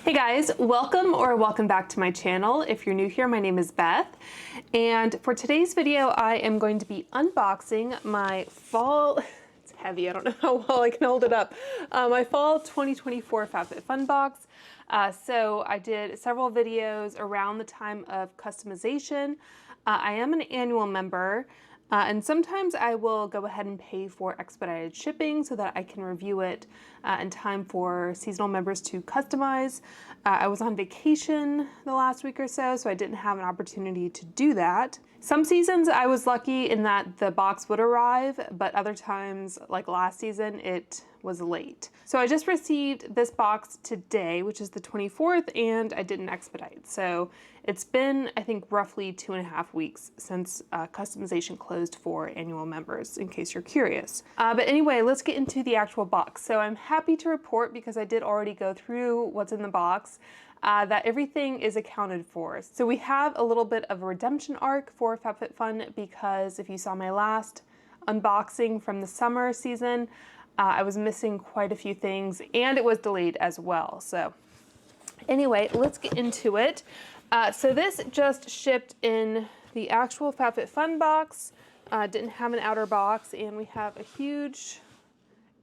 Hey guys, welcome back to my channel. If you're new here, my name is Beth, and for today's video I am going to be unboxing my fall, it's heavy, I don't know how well I can hold it up, my fall 2024 FabFitFun box. So I did several videos around the time of customization. I am an annual member, and sometimes I will go ahead and pay for expedited shipping so that I can review it in time for seasonal members to customize. I was on vacation the last week or so, so I didn't have an opportunity to do that. Some seasons I was lucky in that the box would arrive, but other times, like last season, it was late. So I just received this box today, which is the 24th, and I didn't expedite. So it's been, I think, roughly 2.5 weeks since customization closed for annual members, in case you're curious. But anyway, let's get into the actual box. So I'm happy to report, because I did already go through what's in the box, that everything is accounted for. So we have a little bit of a redemption arc for FabFitFun, because if you saw my last unboxing from the summer season, I was missing quite a few things, and it was delayed as well. So anyway, let's get into it. So this just shipped in the actual FabFitFun box. Didn't have an outer box, and we have a huge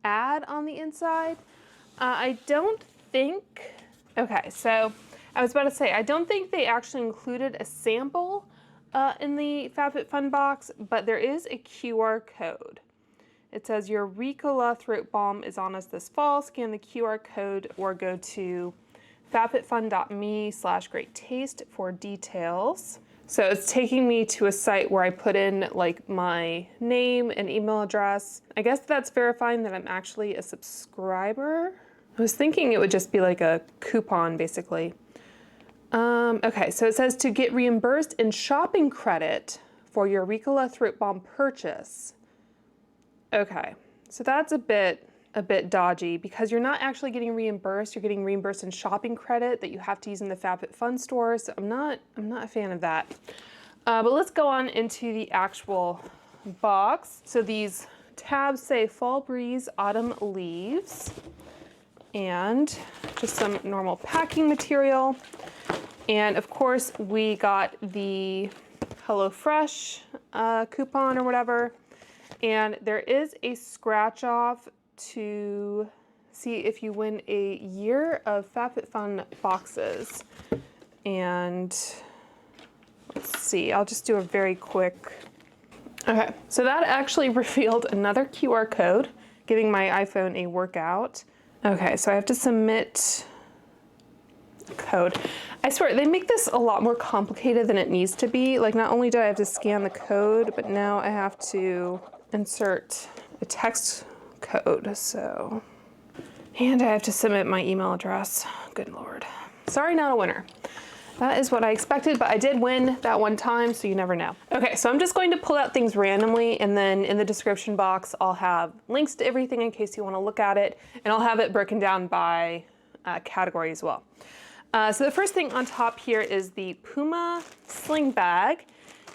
ad on the inside. I don't think, okay, so I was about to say, I don't think they actually included a sample in the FabFitFun box, but there is a QR code. It says your Ricola throat balm is on us this fall. Scan the QR code or go to fabfitfun.me/great-taste for details. So it's taking me to a site where I put in like my name and email address. I guess that's verifying that I'm actually a subscriber. I was thinking it would just be like a coupon, basically. Okay, so it says to get reimbursed in shopping credit for your Ricola throat balm purchase. Okay, so that's a bit dodgy, because you're not actually getting reimbursed. You're getting reimbursed in shopping credit that you have to use in the FabFitFun store. So I'm not a fan of that. But let's go on into the actual box. So these tabs say Fall Breeze Autumn Leaves, and just some normal packing material. And of course we got the HelloFresh coupon or whatever. And there is a scratch off to see if you win a year of FabFitFun boxes. And let's see, I'll just do a very quick. Okay, so that actually revealed another QR code, giving my iPhone a workout. Okay, so I have to submit code. I swear, they make this a lot more complicated than it needs to be. Like, not only do I have to scan the code, but now I have to insert a text code, so. And I have to submit my email address. Good Lord. Sorry, not a winner. That is what I expected, but I did win that one time, so you never know. Okay, so I'm just going to pull out things randomly, and then in the description box, I'll have links to everything in case you want to look at it, and I'll have it broken down by category as well. So the first thing on top here is the Puma Sling Bag,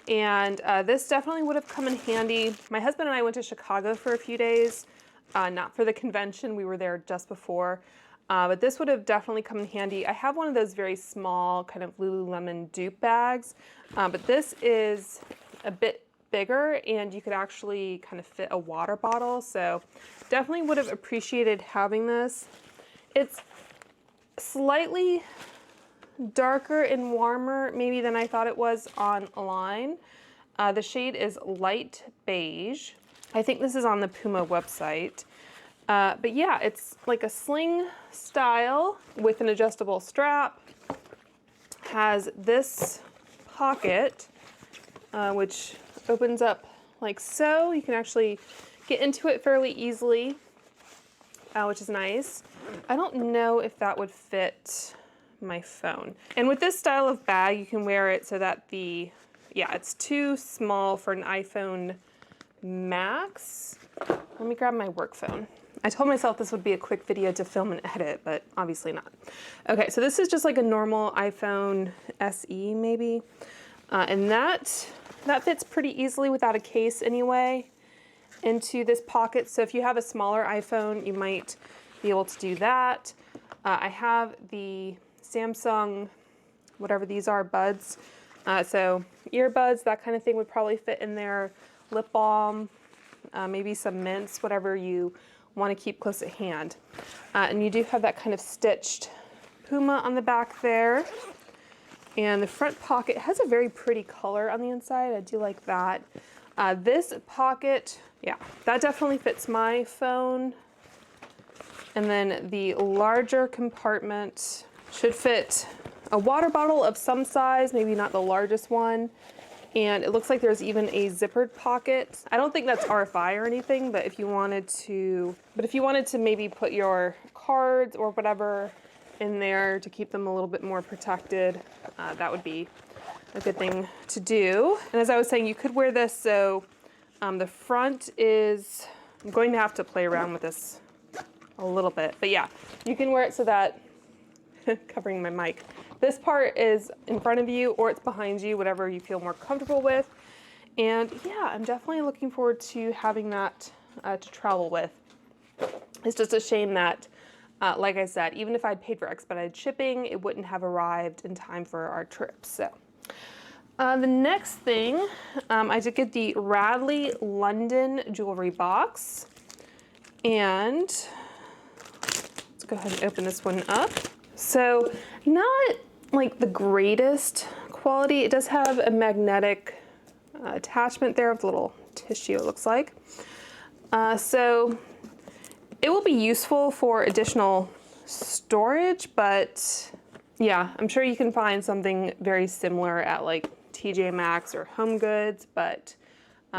and this definitely would have come in handy. My husband and I went to Chicago for a few days, not for the convention, we were there just before, but this would have definitely come in handy. I have one of those very small kind of Lululemon dupe bags, but this is a bit bigger, and you could actually kind of fit a water bottle, so definitely would have appreciated having this. It's slightly darker and warmer maybe than I thought it was online. The shade is light beige. I think this is on the Puma website. But yeah, it's like a sling style with an adjustable strap. Has this pocket, which opens up like so. You can actually get into it fairly easily, which is nice. I don't know if that would fit my phone. And with this style of bag, you can wear it so that it's too small for an iPhone Max. Let me grab my work phone. I told myself this would be a quick video to film and edit, but obviously not. Okay, so this is just like a normal iPhone SE maybe. And that fits pretty easily without a case anyway into this pocket. So if you have a smaller iPhone, you might be able to do that. I have the Samsung, whatever these are, buds. So earbuds, that kind of thing would probably fit in there. Lip balm, maybe some mints, whatever you want to keep close at hand. And you do have that kind of stitched Puma on the back there. And the front pocket has a very pretty color on the inside. I do like that. This pocket, yeah, that definitely fits my phone. And then the larger compartment should fit a water bottle of some size, maybe not the largest one. And it looks like there's even a zippered pocket. I don't think that's RFI or anything, but if you wanted to maybe put your cards or whatever in there to keep them a little bit more protected, that would be a good thing to do. And as I was saying, you could wear this, so the front is, I'm going to have to play around with this a little bit, but yeah, you can wear it so that, covering my mic, this part is in front of you or it's behind you, whatever you feel more comfortable with. And yeah, I'm definitely looking forward to having that to travel with. It's just a shame that, like I said, even if I'd paid for expedited shipping, it wouldn't have arrived in time for our trip. So the next thing, I did get the Radley London jewelry box. And let's go ahead and open this one up. So not like the greatest quality. It does have a magnetic attachment there with a little tissue, it looks like. So it will be useful for additional storage, but yeah, I'm sure you can find something very similar at like TJ Maxx or Home Goods, but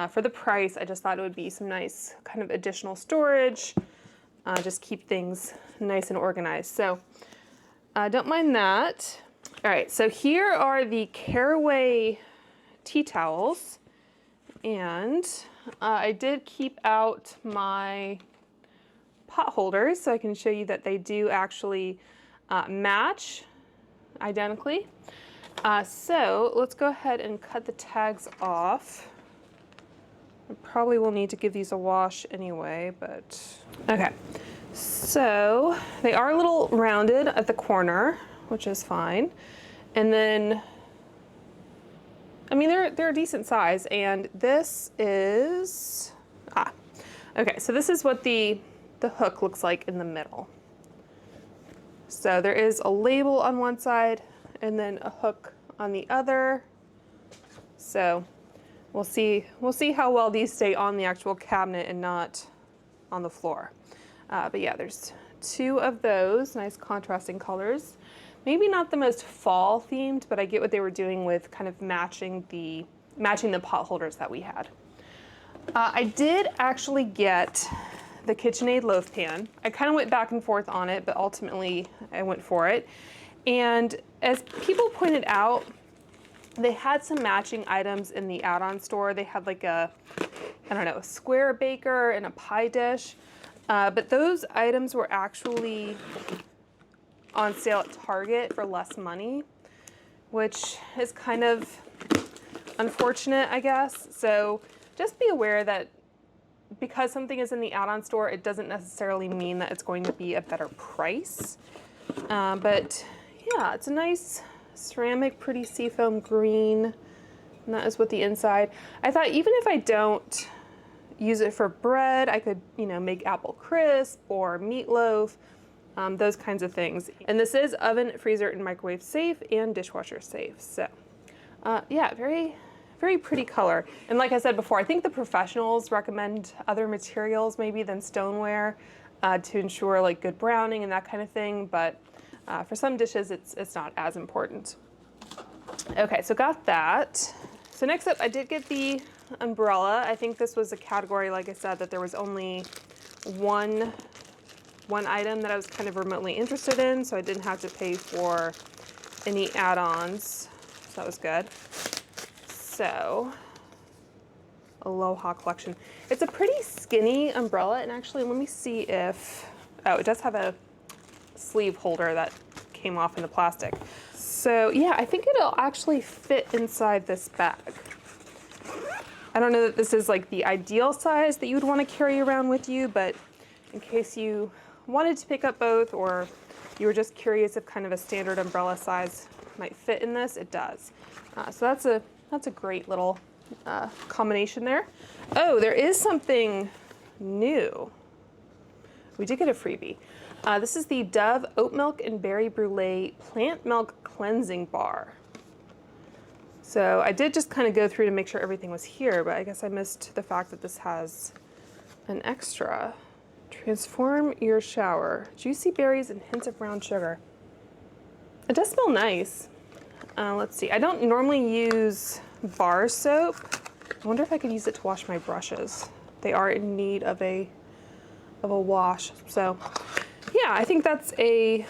for the price, I just thought it would be some nice kind of additional storage, just keep things nice and organized. So don't mind that. All right, so here are the Carraway Tea Towels, and I did keep out my pot holders so I can show you that they do actually match identically. So let's go ahead and cut the tags off. I probably will need to give these a wash anyway, but okay. So they are a little rounded at the corner, which is fine. And then, I mean, they're a decent size, and this is, okay, so this is what the hook looks like in the middle. So there is a label on one side and then a hook on the other. So we'll see how well these stay on the actual cabinet and not on the floor. But yeah, there's two of those, nice contrasting colors. Maybe not the most fall themed, but I get what they were doing with kind of matching the pot holders that we had. I did actually get the KitchenAid Loaf Pan. I kind of went back and forth on it, but ultimately I went for it. And as people pointed out, they had some matching items in the add-on store. They had like a, I don't know, a square baker and a pie dish. But those items were actually on sale at Target for less money, which is kind of unfortunate, I guess. So just be aware that because something is in the add-on store, it doesn't necessarily mean that it's going to be a better price. But yeah, it's a nice ceramic, pretty seafoam green, and that is what the inside. I thought even if I don't use it for bread, I could, you know, make apple crisp or meatloaf, those kinds of things. And this is oven, freezer, and microwave safe and dishwasher safe. So yeah, very, very pretty color. And like I said before, I think the professionals recommend other materials maybe than stoneware to ensure like good browning and that kind of thing. But for some dishes, it's not as important. Okay, so got that. So next up, I did get the umbrella. I think this was a category, like I said, that there was only one item that I was kind of remotely interested in, so I didn't have to pay for any add-ons, so that was good. So, Aloha collection. It's a pretty skinny umbrella, and actually, let me see if, oh, it does have a sleeve holder that came off in the plastic. So yeah, I think it'll actually fit inside this bag. I don't know that this is like the ideal size that you would want to carry around with you, but in case you wanted to pick up both or you were just curious if kind of a standard umbrella size might fit in this, it does. So that's a great little combination there. Oh, there is something new. We did get a freebie. This is the Dove Oat Milk and Berry Brulee Plant Milk Cleansing Bar. So I did just kind of go through to make sure everything was here, but I guess I missed the fact that this has an extra. Transform your shower. Juicy berries and hints of brown sugar. It does smell nice. Let's see. I don't normally use bar soap. I wonder if I could use it to wash my brushes. They are in need of a wash. So yeah, I think that's a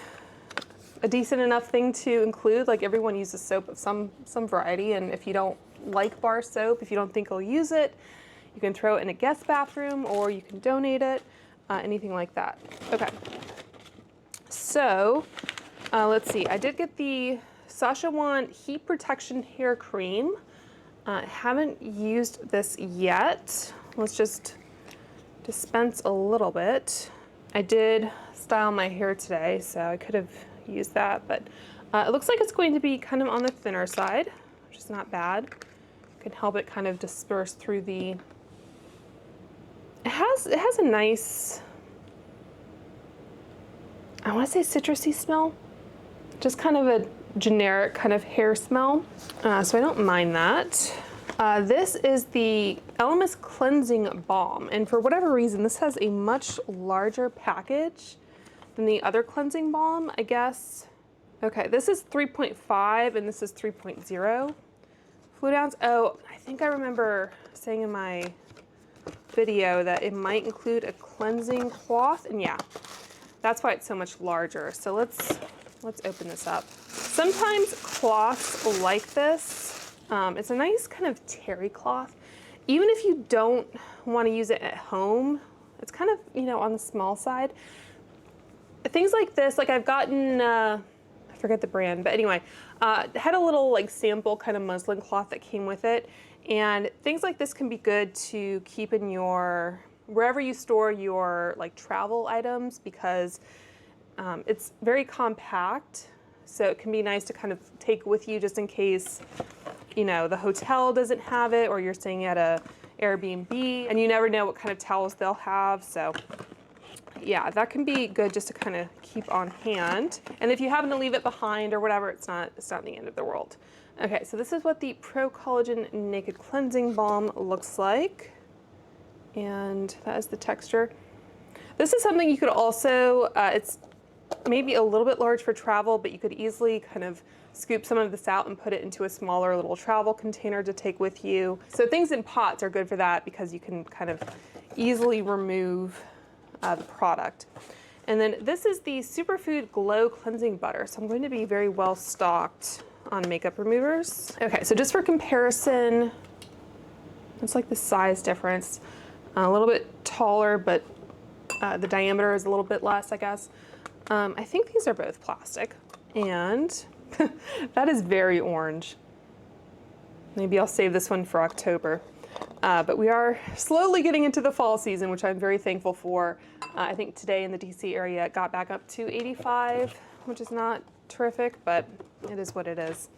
decent enough thing to include. Like, everyone uses soap of some variety, and if you don't like bar soap, if you don't think you'll use it, you can throw it in a guest bathroom or you can donate it, anything like that. Okay, so let's see. I did get the Sachajuan Heat Protection Hair Cream. Haven't used this yet. Let's just dispense a little bit. I did style my hair today, so I could have used that, but it looks like it's going to be kind of on the thinner side, which is not bad. Can help it kind of disperse through the. It has a nice, I want to say citrusy smell, just kind of a generic kind of hair smell, so I don't mind that. This is the Elemis Cleansing Balm, and for whatever reason, this has a much larger package than the other cleansing balm, I guess. Okay, this is 3.5 and this is 3.0 fluid ounce. Oh, I think I remember saying in my video that it might include a cleansing cloth, and yeah, that's why it's so much larger. So let's open this up. Sometimes cloths like this, it's a nice kind of terry cloth. Even if you don't want to use it at home, it's kind of, you know, on the small side. Things like this, like I've gotten, I forget the brand, but anyway, had a little like sample kind of muslin cloth that came with it. And things like this can be good to keep in your, wherever you store your like travel items, because it's very compact. So it can be nice to kind of take with you just in case, you know, the hotel doesn't have it, or you're staying at a Airbnb and you never know what kind of towels they'll have. So yeah, that can be good just to kind of keep on hand. And if you happen to leave it behind or whatever, it's not the end of the world. Okay, so this is what the Pro Collagen Naked Cleansing Balm looks like. And that is the texture. This is something you could also, it's maybe a little bit large for travel, but you could easily kind of scoop some of this out and put it into a smaller little travel container to take with you. So things in pots are good for that because you can kind of easily remove the product. And then this is the Superfood Glow Cleansing Butter. So I'm going to be very well stocked on makeup removers. Okay, so just for comparison, it's like the size difference. A little bit taller, but the diameter is a little bit less, I guess. I think these are both plastic, and that is very orange. Maybe I'll save this one for October. But we are slowly getting into the fall season, which I'm very thankful for. I think today in the DC area it got back up to 85, which is not terrific, but it is what it is.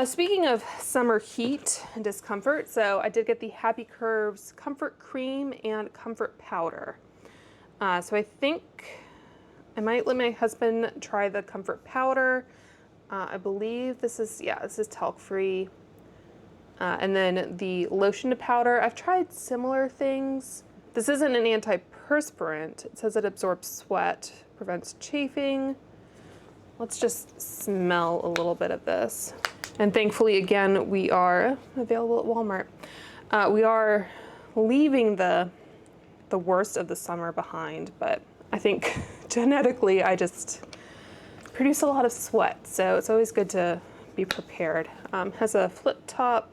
Speaking of summer heat and discomfort, so I did get the Happy Curves Comfort Cream and Comfort Powder. So I think I might let my husband try the Comfort Powder. I believe this is talc-free. And then the lotion to powder, I've tried similar things. This isn't an antiperspirant. It says it absorbs sweat, prevents chafing. Let's just smell a little bit of this. And thankfully, again, we are available at Walmart. We are leaving the worst of the summer behind, but I think genetically I just produce a lot of sweat, so it's always good to be prepared. Has a flip top.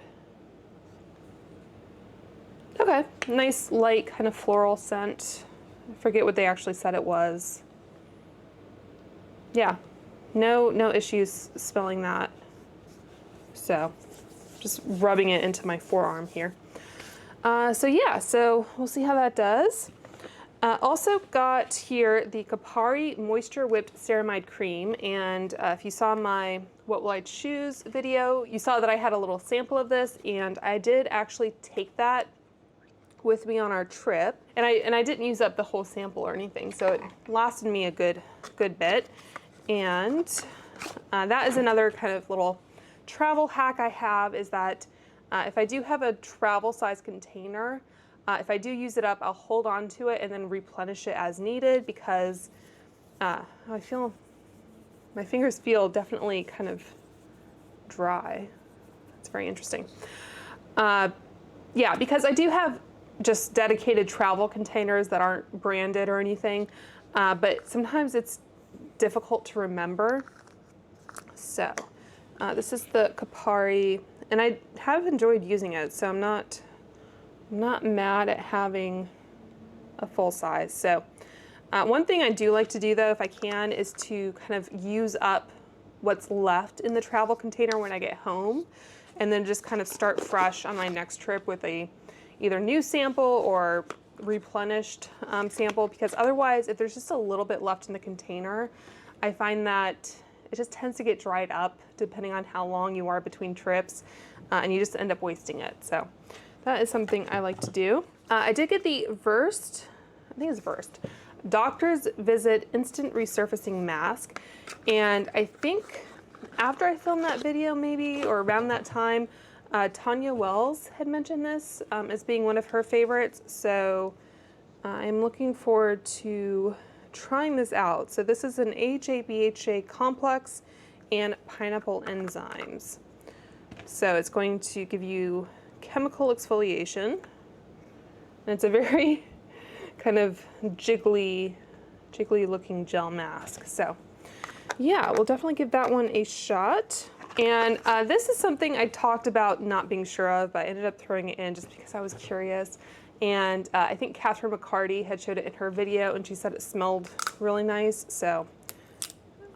Okay, nice light kind of floral scent. I forget what they actually said it was. Yeah, no issues smelling that. So just rubbing it into my forearm here. So yeah, so we'll see how that does. Also got here the Kopari Moisture Whipped Ceramide Cream, and if you saw my What Will I Choose video, you saw that I had a little sample of this, and I did actually take that with me on our trip, and I didn't use up the whole sample or anything, so it lasted me a good bit. And that is another kind of little travel hack I have, is that if I do have a travel size container, if I do use it up, I'll hold on to it and then replenish it as needed, because I feel my fingers feel definitely kind of dry. It's very interesting. Yeah, because I do have just dedicated travel containers that aren't branded or anything, but sometimes it's difficult to remember. So this is the Kopari, and I have enjoyed using it, so I'm not mad at having a full size. So one thing I do like to do though, if I can, is to kind of use up what's left in the travel container when I get home, and then just kind of start fresh on my next trip with a either new sample or replenished sample, because otherwise, if there's just a little bit left in the container, I find that it just tends to get dried up depending on how long you are between trips, and you just end up wasting it. So that is something I like to do. I did get the Versed, I think it's Versed, Doctor's Visit Instant Resurfacing Mask. And I think after I filmed that video maybe, or around that time, Tanya Wells had mentioned this as being one of her favorites. So I'm looking forward to trying this out. So this is an AHA BHA complex and pineapple enzymes. So it's going to give you chemical exfoliation, and it's a very kind of jiggly looking gel mask. So yeah, we'll definitely give that one a shot. And this is something I talked about not being sure of, but I ended up throwing it in just because I was curious. And I think Catherine McCarty had showed it in her video, and she said it smelled really nice, so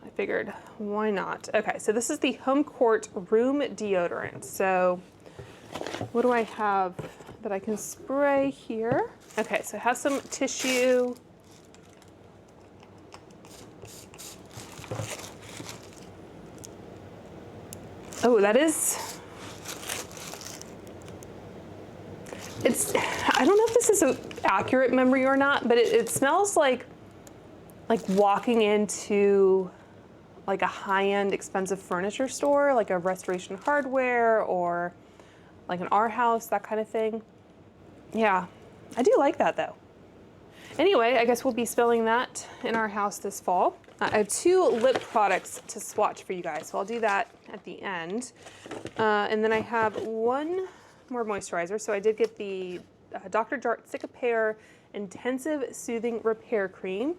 I figured, why not? Okay, so this is the Homecourt Room Deodorant. So what do I have that I can spray here? Okay, so I have some tissue. Oh, that is, I don't know if this is an accurate memory or not, but it smells like walking into like a high-end expensive furniture store, like a Restoration Hardware or like an R House, that kind of thing. Yeah, I do like that though. Anyway, I guess we'll be spilling that in our house this fall. I have 2 lip products to swatch for you guys, so I'll do that at the end. And then I have 1 more moisturizer. So I did get the Dr. Jart Cicapair Intensive Soothing Repair Cream.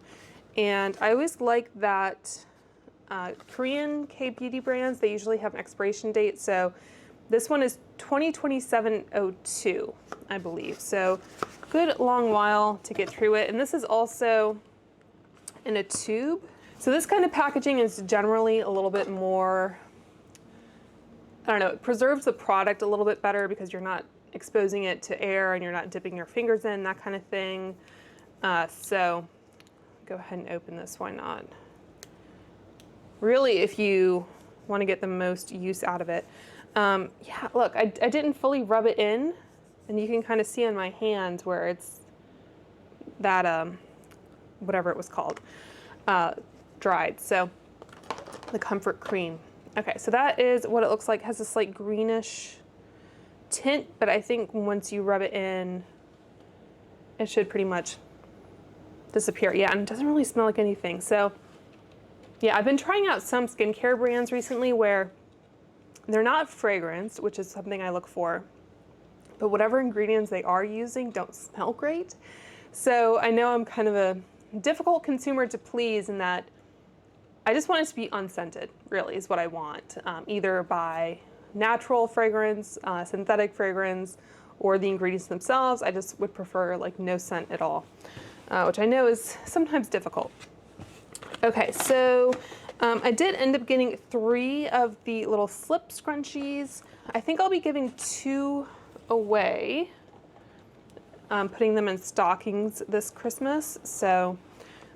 And I always like that Korean K-beauty brands, they usually have an expiration date. So this one is 2027-02, I believe. So good long while to get through it. And this is also in a tube. So this kind of packaging is generally a little bit more, I don't know, it preserves the product a little bit better because you're not exposing it to air and you're not dipping your fingers in, that kind of thing. So go ahead and open this, why not? Really, if you want to get the most use out of it. Yeah, look, I didn't fully rub it in, and you can kind of see on my hands where it's that, whatever it was called, dried. So the Comfort Cream. Okay, so that is what it looks like. It has a slight greenish tint, but I think once you rub it in, it should pretty much disappear. Yeah, and it doesn't really smell like anything. So yeah, I've been trying out some skincare brands recently where they're not fragranced, which is something I look for, but whatever ingredients they are using don't smell great. So I know I'm kind of a difficult consumer to please in that I just want it to be unscented, really, is what I want. Either by natural fragrance, synthetic fragrance, or the ingredients themselves. I just would prefer like no scent at all, which I know is sometimes difficult. Okay, so I did end up getting 3 of the little slip scrunchies. I think I'll be giving 2 away. putting them in stockings this Christmas. So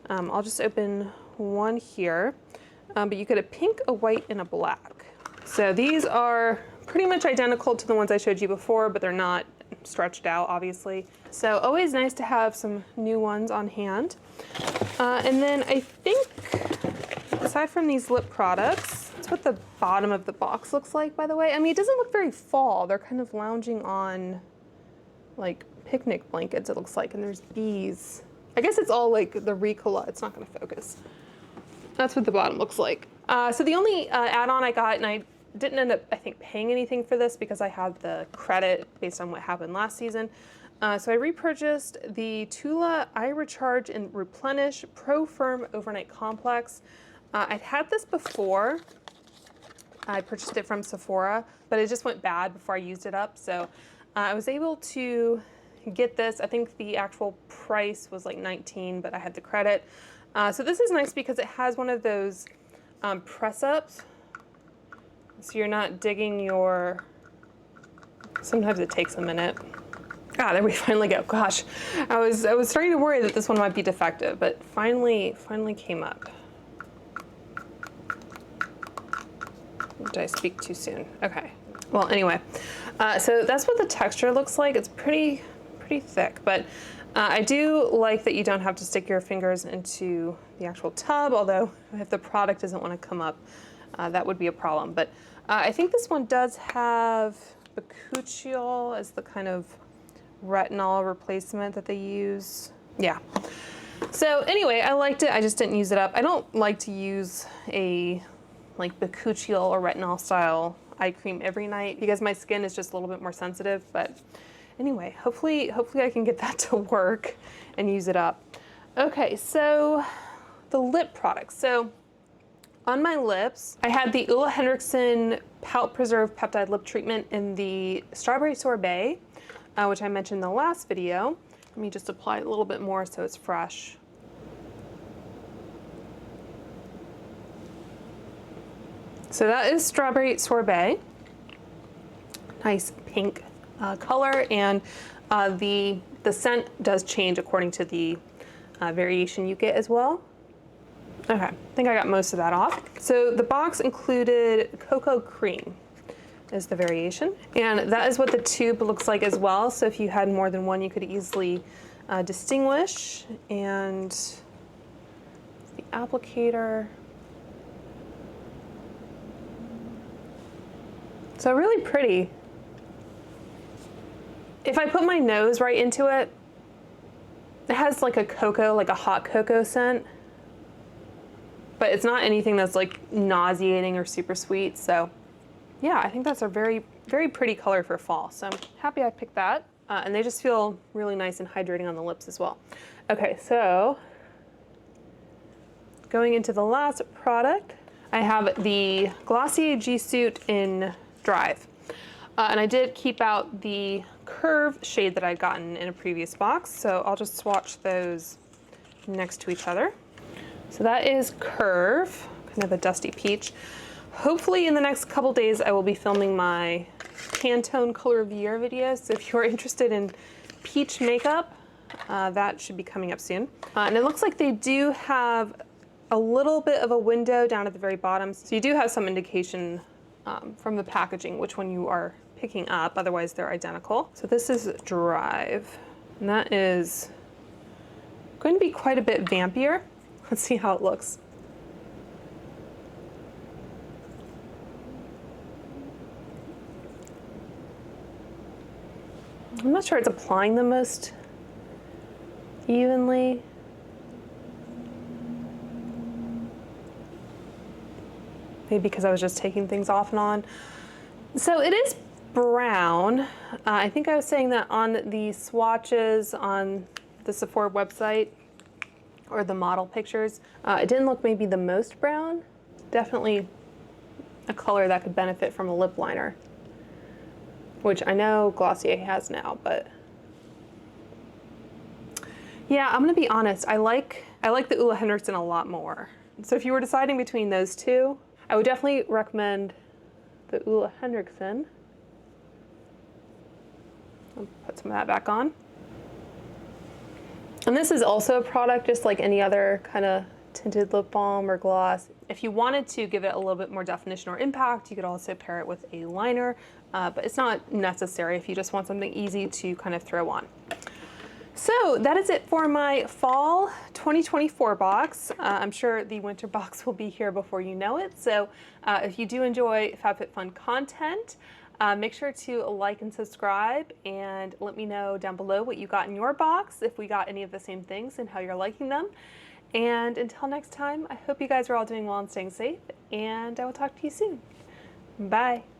I'll just open one here. But you get a pink, a white, and a black. So these are pretty much identical to the ones I showed you before, but they're not stretched out, obviously. So always nice to have some new ones on hand. And then I think, aside from these lip products, that's what the bottom of the box looks like, by the way. I mean, it doesn't look very fall. They're kind of lounging on like picnic blankets, it looks like, and there's bees. I guess it's all like the Ricola. It's not gonna focus. That's what the bottom looks like. So the only add-on I got, and I didn't end up, I think, paying anything for this because I had the credit based on what happened last season. So I repurchased the Tula Eye Recharge and Replenish Pro Firm Overnight Complex. I'd had this before. I purchased it from Sephora, but it just went bad before I used it up. So I was able to get this. I think the actual price was like $19, but I had the credit. So this is nice because it has one of those press-ups. So you're not digging your, sometimes it takes a minute. Ah, there we finally go. Gosh, I was starting to worry that this one might be defective, but finally came up. Did I speak too soon? Okay. Well, anyway, so that's what the texture looks like. It's pretty thick, but I do like that you don't have to stick your fingers into the actual tub, although if the product doesn't want to come up, that would be a problem. But I think this one does have bakuchiol as the kind of retinol replacement that they use. Yeah. So anyway, I liked it. I just didn't use it up. I don't like to use a like bakuchiol or retinol style eye cream every night because my skin is just a little bit more sensitive. But anyway, hopefully I can get that to work and use it up. Okay, so the lip products. So on my lips, I had the Ole Henriksen Pout Preserve Peptide Lip Treatment in the Strawberry Sorbet, which I mentioned in the last video. Let me just apply a little bit more so it's fresh. So that is Strawberry Sorbet. Nice pink color, and the scent does change according to the variation you get as well. Okay, I think I got most of that off. So the box included cocoa cream is the variation, and that is what the tube looks like as well. So if you had more than one, you could easily distinguish. And the applicator. So really pretty. If I put my nose right into it, it has like a cocoa, like a hot cocoa scent, but it's not anything that's like nauseating or super sweet. So yeah, I think that's a very, very pretty color for fall. So I'm happy I picked that. And they just feel really nice and hydrating on the lips as well. Okay, so going into the last product, I have the Glossier G-Suit in Drive. And I did keep out the Curve shade that I'd gotten in a previous box, so I'll just swatch those next to each other. So that is Curve, kind of a dusty peach. Hopefully in the next couple days I will be filming my Pantone Color of the Year video, so if you're interested in peach makeup, that should be coming up soon. And it looks like they do have a little bit of a window down at the very bottom, so you do have some indication from the packaging which one you are picking up, otherwise they're identical. So this is Drive, and that is going to be quite a bit vampier. Let's see how it looks. I'm not sure it's applying the most evenly. Maybe because I was just taking things off and on. So it is brown. I think I was saying that on the swatches on the Sephora website or the model pictures. It didn't look maybe the most brown. Definitely a color that could benefit from a lip liner, which I know Glossier has now, but yeah, I'm gonna be honest. I like the Ole Henriksen a lot more. So if you were deciding between those two, I would definitely recommend the Ole Henriksen. I'll put some of that back on. And this is also a product just like any other kind of tinted lip balm or gloss. If you wanted to give it a little bit more definition or impact, you could also pair it with a liner, but it's not necessary if you just want something easy to kind of throw on. So that is it for my fall 2024 box. I'm sure the winter box will be here before you know it. So if you do enjoy FabFitFun content, make sure to like and subscribe, and let me know down below what you got in your box, if we got any of the same things and how you're liking them. And until next time, I hope you guys are all doing well and staying safe, and I will talk to you soon. Bye.